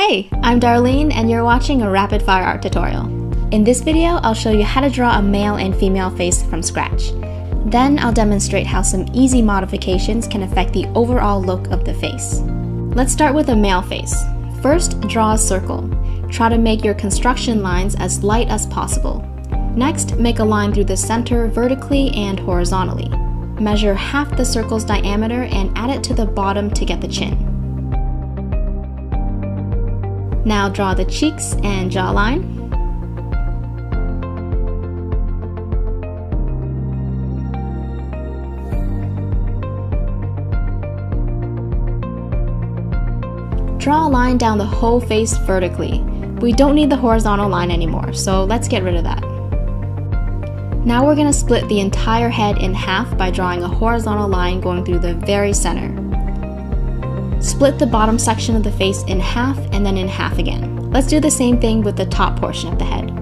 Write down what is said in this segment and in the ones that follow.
Hey, I'm Darlene and you're watching a rapid fire art tutorial. In this video, I'll show you how to draw a male and female face from scratch. Then I'll demonstrate how some easy modifications can affect the overall look of the face. Let's start with a male face. First, draw a circle. Try to make your construction lines as light as possible. Next, make a line through the center vertically and horizontally. Measure half the circle's diameter and add it to the bottom to get the chin. Now draw the cheeks and jawline. Draw a line down the whole face vertically. We don't need the horizontal line anymore, so let's get rid of that. Now we're going to split the entire head in half by drawing a horizontal line going through the very center. Split the bottom section of the face in half and then in half again. Let's do the same thing with the top portion of the head.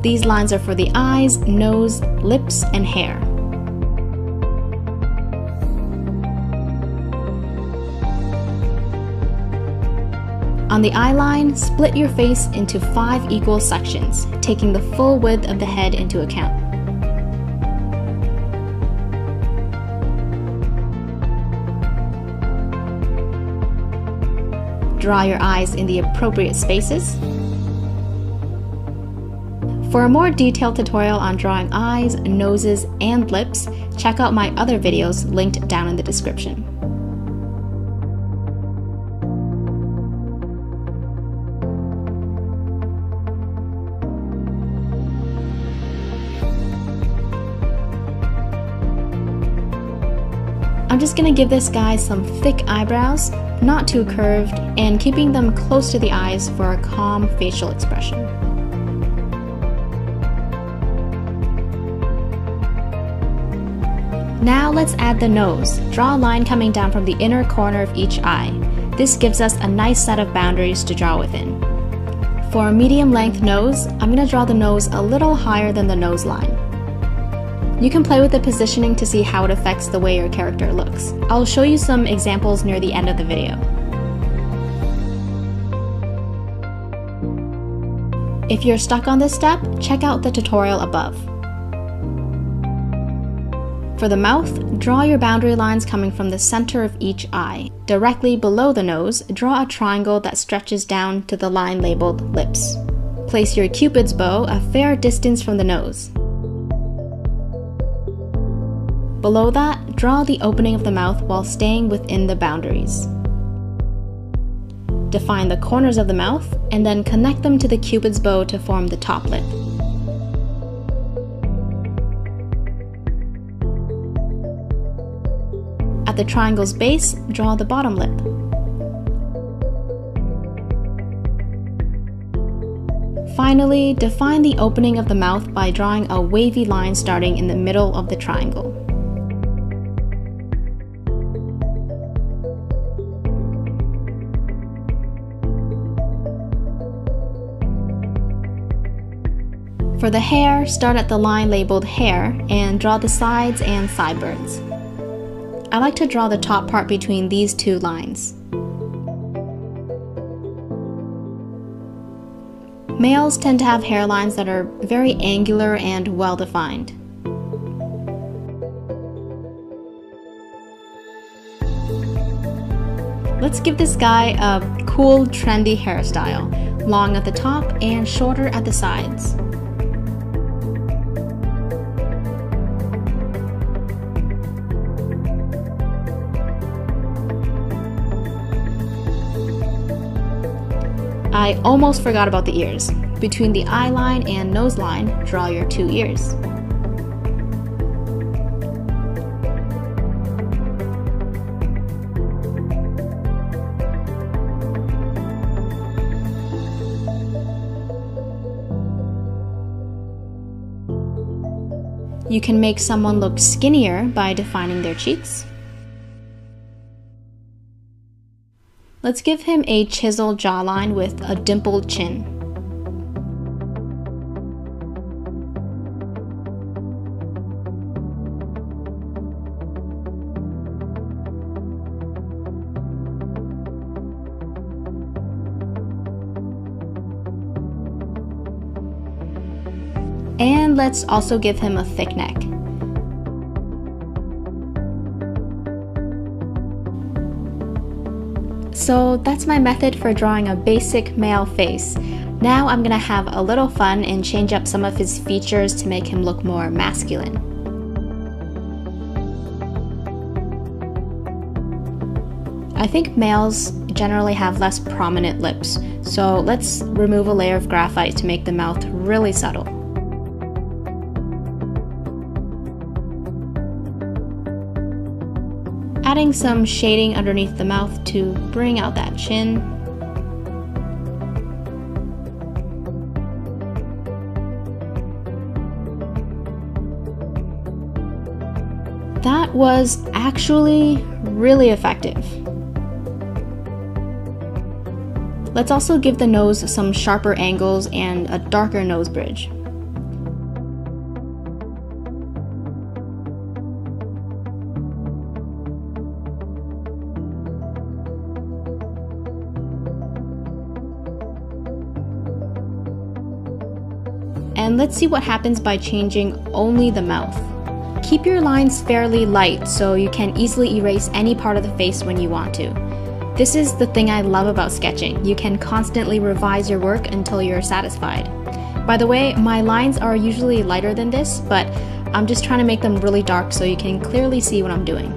These lines are for the eyes, nose, lips, and hair. On the eye line, split your face into 5 equal sections, taking the full width of the head into account. Draw your eyes in the appropriate spaces. For a more detailed tutorial on drawing eyes, noses, and lips, check out my other videos linked down in the description. I'm just gonna give this guy some thick eyebrows, not too curved, and keeping them close to the eyes for a calm facial expression. Now let's add the nose. Draw a line coming down from the inner corner of each eye. This gives us a nice set of boundaries to draw within. For a medium length nose, I'm gonna draw the nose a little higher than the nose line. You can play with the positioning to see how it affects the way your character looks. I'll show you some examples near the end of the video. If you're stuck on this step, check out the tutorial above. For the mouth, draw your boundary lines coming from the center of each eye. Directly below the nose, draw a triangle that stretches down to the line labeled lips. Place your Cupid's bow a fair distance from the nose. Below that, draw the opening of the mouth while staying within the boundaries. Define the corners of the mouth and then connect them to the Cupid's bow to form the top lip. At the triangle's base, draw the bottom lip. Finally, define the opening of the mouth by drawing a wavy line starting in the middle of the triangle. For the hair, start at the line labeled hair and draw the sides and sideburns. I like to draw the top part between these two lines. Males tend to have hairlines that are very angular and well-defined. Let's give this guy a cool, trendy hairstyle, long at the top and shorter at the sides. I almost forgot about the ears. Between the eye line and nose line, draw your 2 ears. You can make someone look skinnier by defining their cheeks. Let's give him a chiseled jawline with a dimpled chin. And let's also give him a thick neck. So that's my method for drawing a basic male face. Now I'm gonna have a little fun and change up some of his features to make him look more masculine. I think males generally have less prominent lips, so let's remove a layer of graphite to make the mouth really subtle. Adding some shading underneath the mouth to bring out that chin. That was actually really effective. Let's also give the nose some sharper angles and a darker nose bridge. And let's see what happens by changing only the mouth. Keep your lines fairly light so you can easily erase any part of the face when you want to. This is the thing I love about sketching. You can constantly revise your work until you're satisfied. By the way, my lines are usually lighter than this, but I'm just trying to make them really dark so you can clearly see what I'm doing.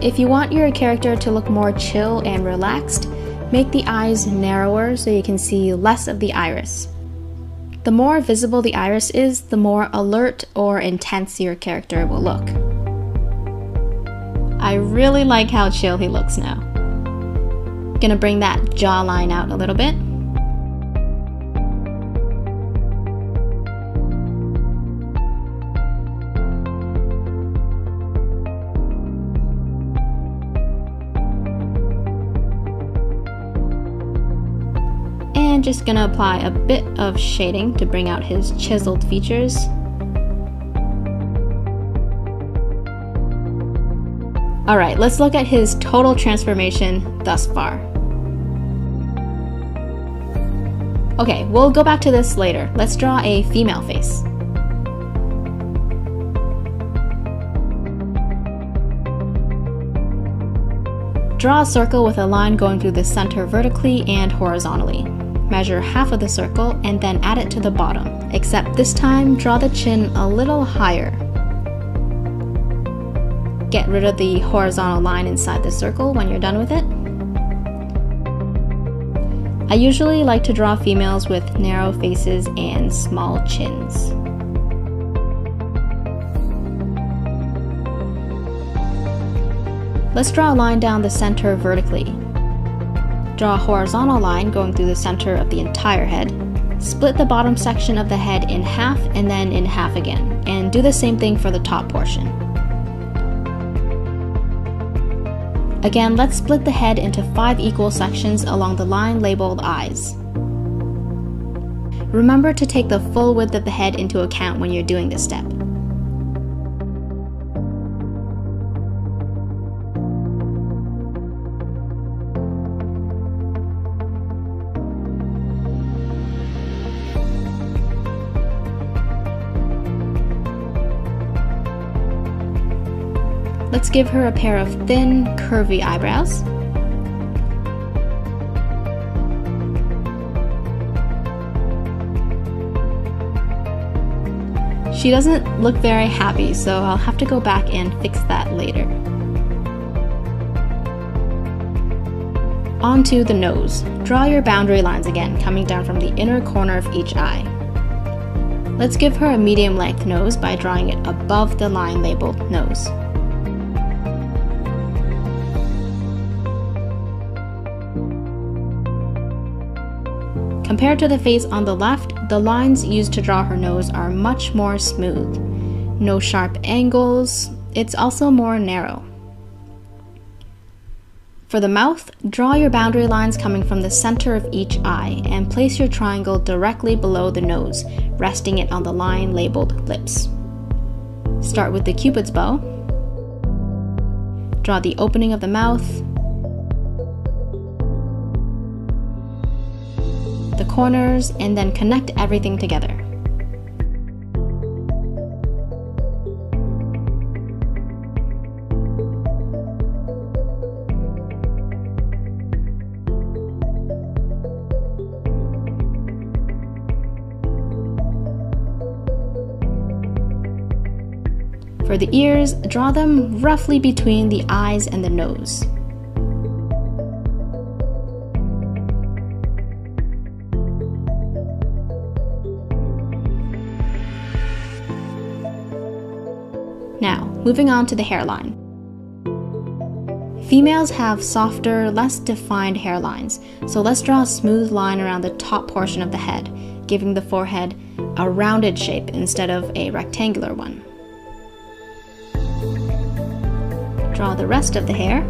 If you want your character to look more chill and relaxed, make the eyes narrower so you can see less of the iris. The more visible the iris is, the more alert or intense your character will look. I really like how chill he looks now. Gonna bring that jawline out a little bit. And just gonna apply a bit of shading to bring out his chiseled features. Alright, let's look at his total transformation thus far. Okay, we'll go back to this later. Let's draw a female face. Draw a circle with a line going through the center vertically and horizontally. Measure half of the circle and then add it to the bottom, except this time draw the chin a little higher. Get rid of the horizontal line inside the circle when you're done with it. I usually like to draw females with narrow faces and small chins. Let's draw a line down the center vertically. Draw a horizontal line going through the center of the entire head. Split the bottom section of the head in half and then in half again, and do the same thing for the top portion. Again, let's split the head into 5 equal sections along the line labeled eyes. Remember to take the full width of the head into account when you're doing this step. Let's give her a pair of thin, curvy eyebrows. She doesn't look very happy, so I'll have to go back and fix that later. On to the nose. Draw your boundary lines again, coming down from the inner corner of each eye. Let's give her a medium-length nose by drawing it above the line labeled nose. Compared to the face on the left, the lines used to draw her nose are much more smooth. No sharp angles, it's also more narrow. For the mouth, draw your boundary lines coming from the center of each eye and place your triangle directly below the nose, resting it on the line labeled lips. Start with the Cupid's bow. Draw the opening of the mouth, the corners, and then connect everything together. For the ears, draw them roughly between the eyes and the nose. Now, moving on to the hairline. Females have softer, less defined hairlines, so let's draw a smooth line around the top portion of the head, giving the forehead a rounded shape instead of a rectangular one. Draw the rest of the hair.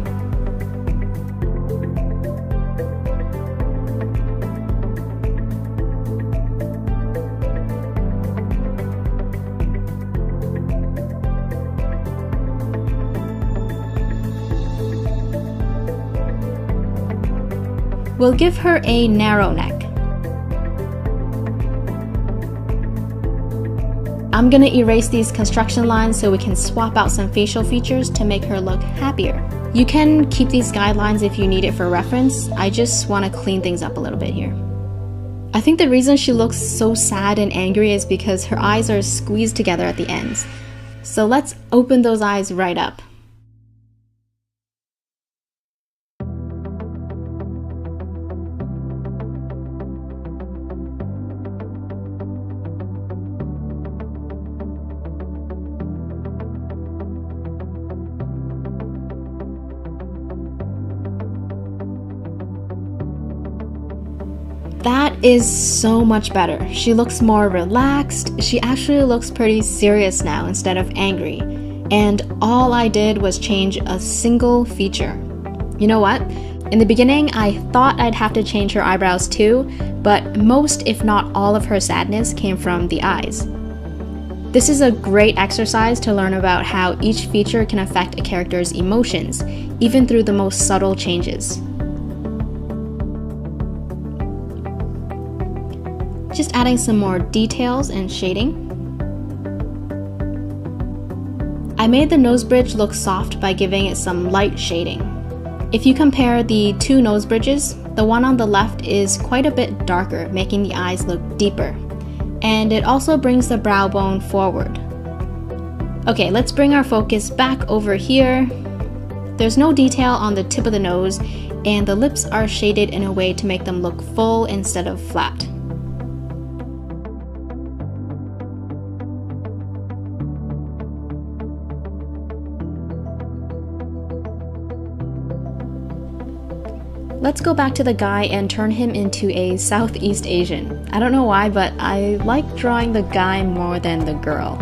We'll give her a narrow neck. I'm gonna erase these construction lines so we can swap out some facial features to make her look happier. You can keep these guidelines if you need it for reference. I just want to clean things up a little bit here. I think the reason she looks so sad and angry is because her eyes are squeezed together at the ends. So let's open those eyes right up. That is so much better. She looks more relaxed. She actually looks pretty serious now instead of angry. And all I did was change a single feature. You know what? In the beginning, I thought I'd have to change her eyebrows too, but most, if not all of her sadness came from the eyes. This is a great exercise to learn about how each feature can affect a character's emotions, even through the most subtle changes. Just adding some more details and shading. I made the nose bridge look soft by giving it some light shading. If you compare the two nose bridges, the one on the left is quite a bit darker, making the eyes look deeper. And it also brings the brow bone forward. Okay, let's bring our focus back over here. There's no detail on the tip of the nose, and the lips are shaded in a way to make them look full instead of flat. Let's go back to the guy and turn him into a Southeast Asian. I don't know why, but I like drawing the guy more than the girl.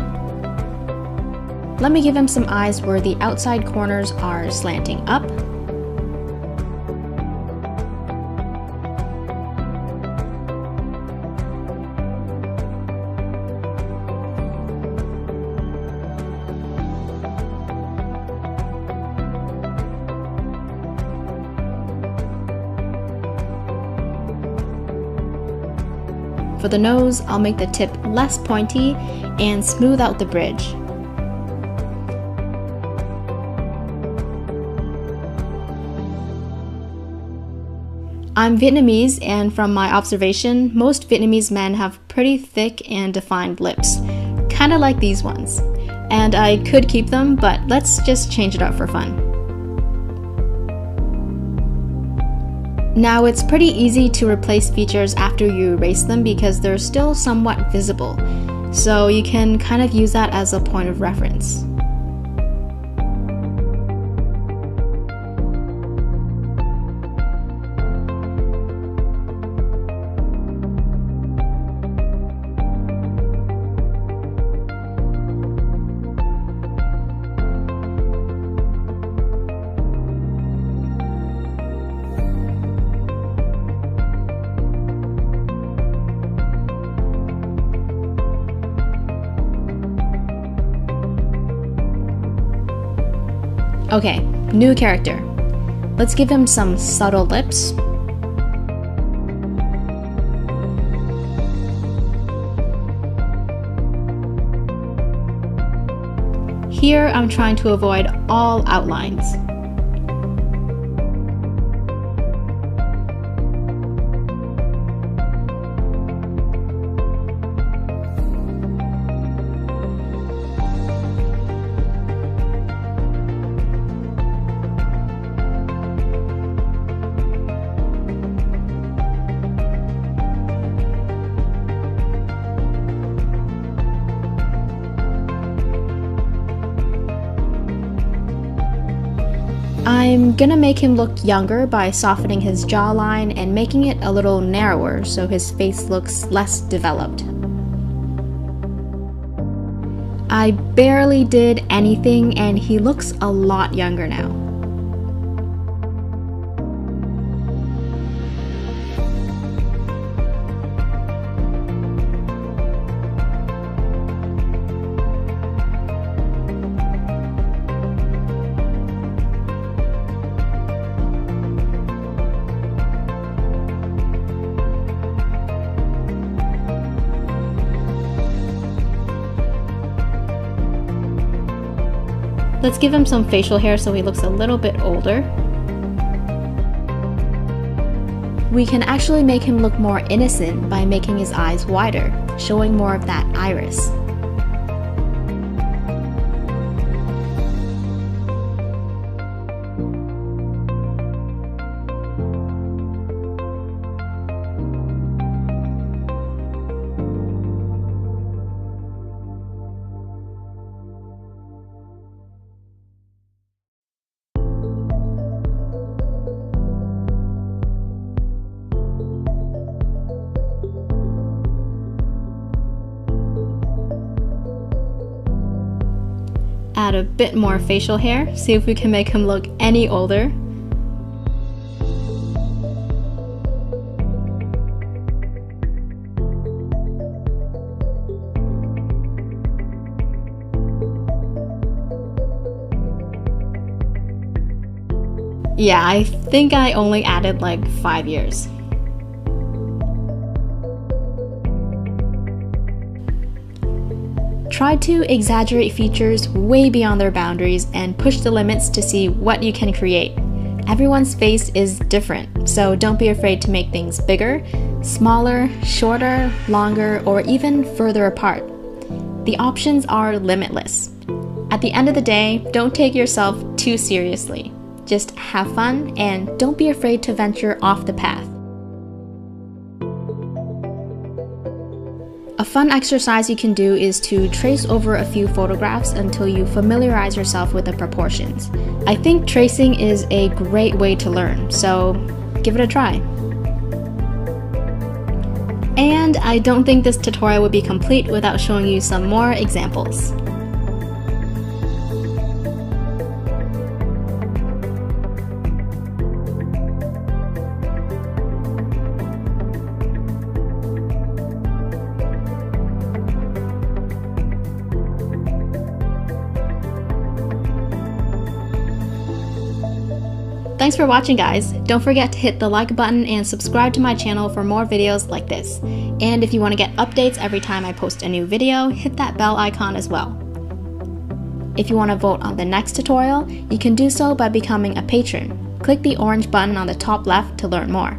Let me give him some eyes where the outside corners are slanting up. For the nose, I'll make the tip less pointy and smooth out the bridge. I'm Vietnamese, and from my observation, most Vietnamese men have pretty thick and defined lips, kind of like these ones. And I could keep them, but let's just change it up for fun. Now it's pretty easy to replace features after you erase them because they're still somewhat visible, so you can kind of use that as a point of reference. Okay, new character. Let's give him some subtle lips. Here, I'm trying to avoid all outlines. I'm gonna make him look younger by softening his jawline and making it a little narrower so his face looks less developed. I barely did anything and he looks a lot younger now. Let's give him some facial hair so he looks a little bit older. We can actually make him look more innocent by making his eyes wider, showing more of that iris. Add a bit more facial hair, see if we can make him look any older. Yeah, I think I only added like 5 years. Try to exaggerate features way beyond their boundaries and push the limits to see what you can create. Everyone's face is different, so don't be afraid to make things bigger, smaller, shorter, longer, or even further apart. The options are limitless. At the end of the day, don't take yourself too seriously. Just have fun and don't be afraid to venture off the path. A fun exercise you can do is to trace over a few photographs until you familiarize yourself with the proportions. I think tracing is a great way to learn, so give it a try. And I don't think this tutorial would be complete without showing you some more examples. Thanks for watching, guys. Don't forget to hit the like button and subscribe to my channel for more videos like this. And if you want to get updates every time I post a new video, hit that bell icon as well. If you want to vote on the next tutorial, you can do so by becoming a patron. Click the orange button on the top left to learn more.